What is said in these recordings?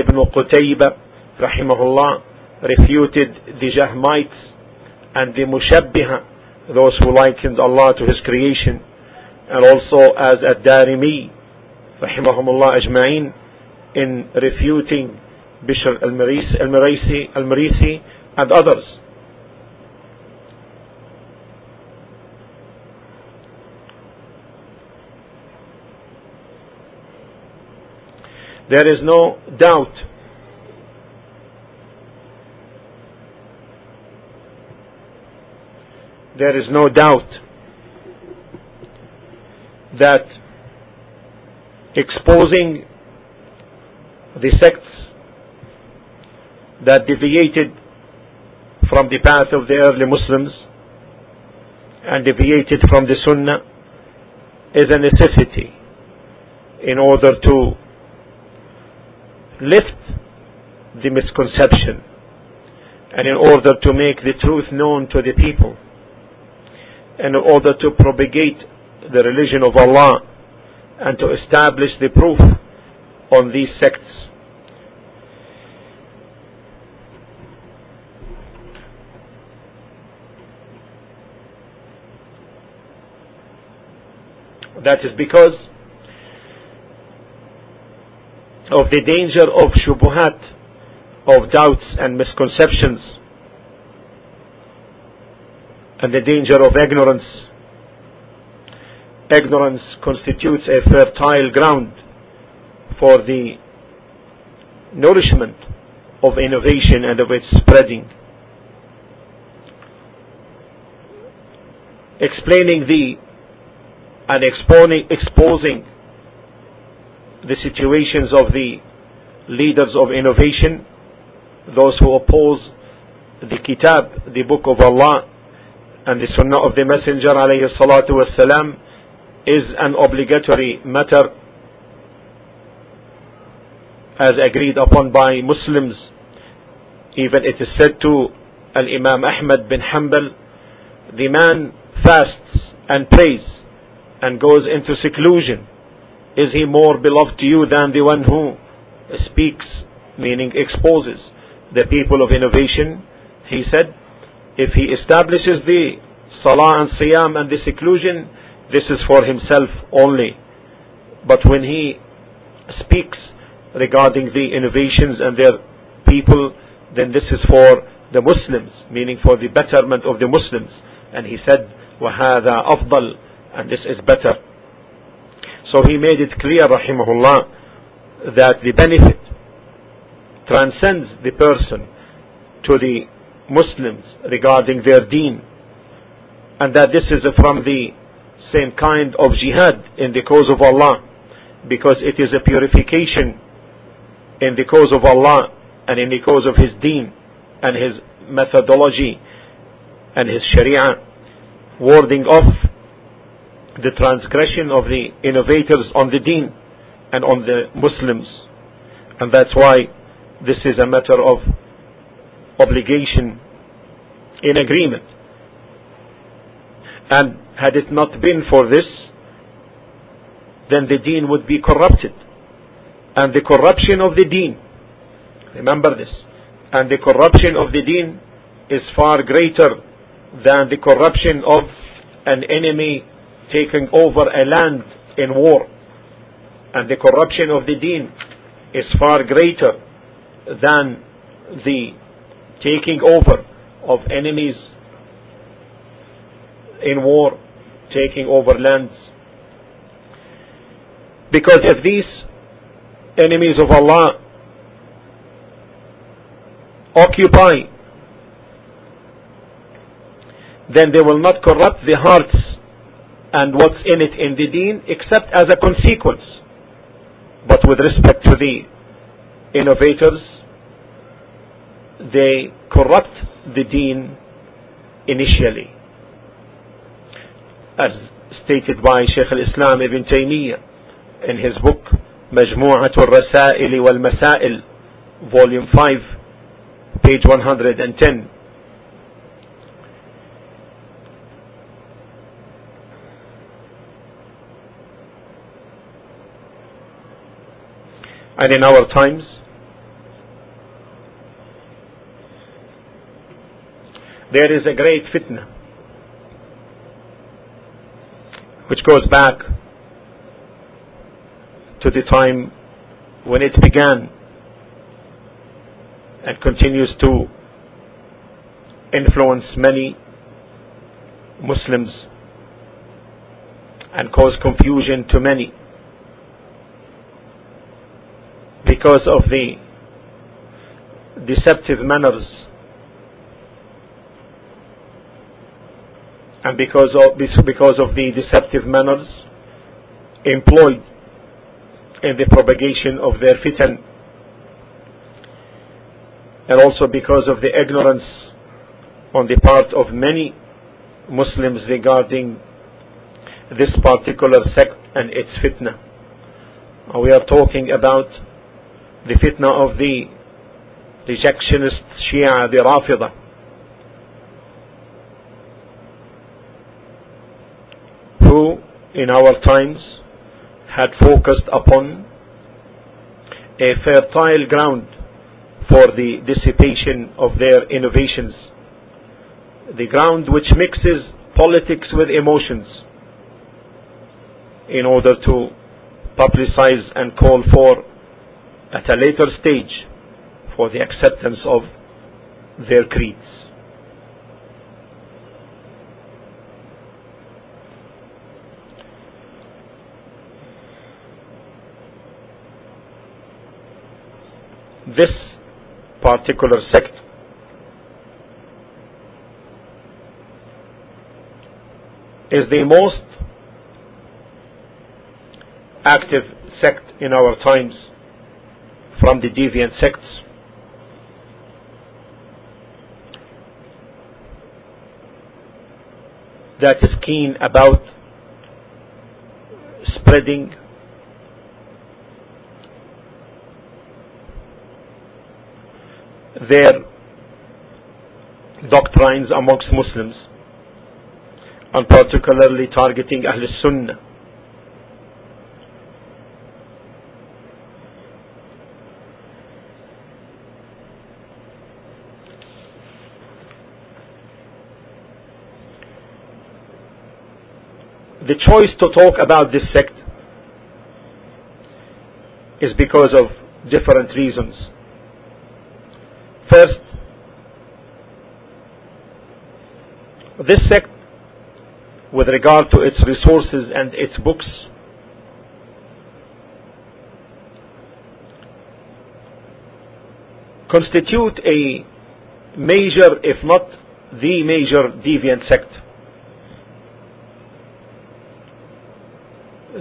Ibn Qutaybah rahimahullah refuted the Jahmites and the Mushabbiha, those who likened Allah to His creation, and also as Ad-Darimi rahimahumullah ajma'in in refuting Bishr al-Marisi and others. There is no doubt that exposing the sects that deviated from the path of the early Muslims and deviated from the Sunnah is a necessity in order to lift the misconception and in order to make the truth known to the people and in order to propagate the religion of Allah and to establish the proof on these sects. That is because of the danger of shubuhat, of doubts and misconceptions, and the danger of ignorance. Ignorance constitutes a fertile ground for the nourishment of innovation and of its spreading. Explaining and exposing the situations of the leaders of innovation, those who oppose the Kitab, the Book of Allah, and the Sunnah of the Messenger alayhi salatu wassalam, is an obligatory matter as agreed upon by Muslims. Even it is said to Al-Imam Ahmad bin Hanbal, the man fasts and prays and goes into seclusion. Is he more beloved to you than the one who speaks, meaning exposes the people of innovation? He said, if he establishes the salah and siyam and the seclusion, this is for himself only. But when he speaks regarding the innovations and their people, then this is for the Muslims, meaning for the betterment of the Muslims. And he said, وَهَذَا أَفْضَلُ, and this is better. So he made it clear, rahimahullah, that the benefit transcends the person to the Muslims regarding their deen, and that this is from the same kind of jihad in the cause of Allah, because it is a purification in the cause of Allah and in the cause of His deen and His methodology and His sharia, warding off the transgression of the innovators on the deen and on the Muslims. And that's why this is a matter of obligation in agreement. And had it not been for this, then the deen would be corrupted. And the corruption of the deen, remember this, and the corruption of the deen is far greater than the corruption of an enemy taking over a land in war. And the corruption of the deen is far greater than the taking over of enemies in war, taking over lands. Because if these enemies of Allah occupy, then they will not corrupt the hearts and what's in it in the deen except as a consequence. But with respect to the innovators, they corrupt the deen initially, as stated by Shaykh al-Islam Ibn Taymiyyah in his book Majmu'at al-Rasail wal-Masail, volume 5, page 110. And in our times, there is a great fitna which goes back to the time when it began and continues to influence many Muslims and cause confusion to many because of the deceptive manners and because of the deceptive manners employed in the propagation of their fitan, and also because of the ignorance on the part of many Muslims regarding this particular sect and its fitna. We are talking about the fitna of the rejectionist Shia, the Rafida, who in our times had focused upon a fertile ground for the dissipation of their innovations, the ground which mixes politics with emotions in order to publicize and call for at a later stage for the acceptance of their creeds. This particular sect is the most active sect in our times from the deviant sects. That is keen about spreading their doctrines amongst Muslims, and particularly targeting Ahl Sunnah. The choice to talk about this sect is because of different reasons. First, this sect, with regard to its resources and its books, constitute a major, if not the major, deviant sect.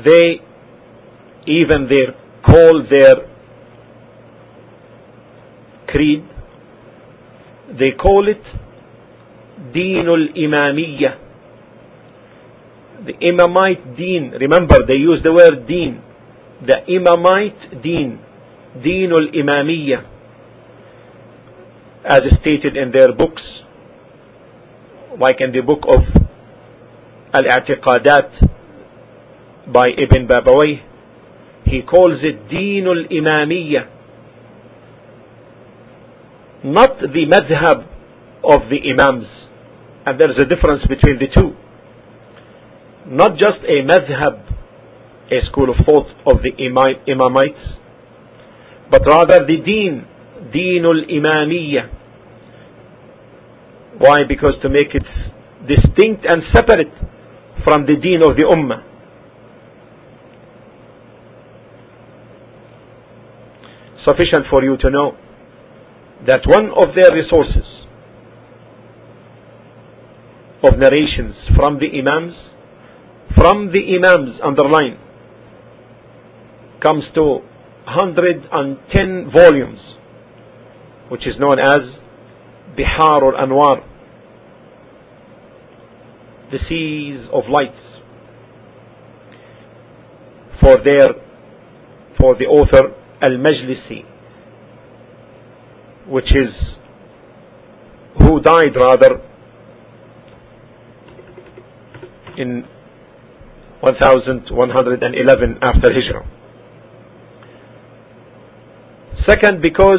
They call their creed, they call it Deenul Imamiyyah, the Imamite deen. Remember, they use the word deen, the Imamite deen, Deenul Imamiyyah, as stated in their books, like in the book of Al-I'tiqadat by Ibn Babawayh. He calls it Deenul Imamiyyah, not the madhab of the Imams. And there is a difference between the two. Not just a madhab, a school of thought of the Imamites, but rather the deen, Deenul Imamiyyah. Why? Because to make it distinct and separate from the deen of the Ummah. Sufficient for you to know that one of their resources of narrations from the Imams underline, comes to 110 volumes, which is known as Bihar al-Anwar, the seas of lights, for the author Al-Majlisi, who died rather in 1111 after Hijrah. Second, because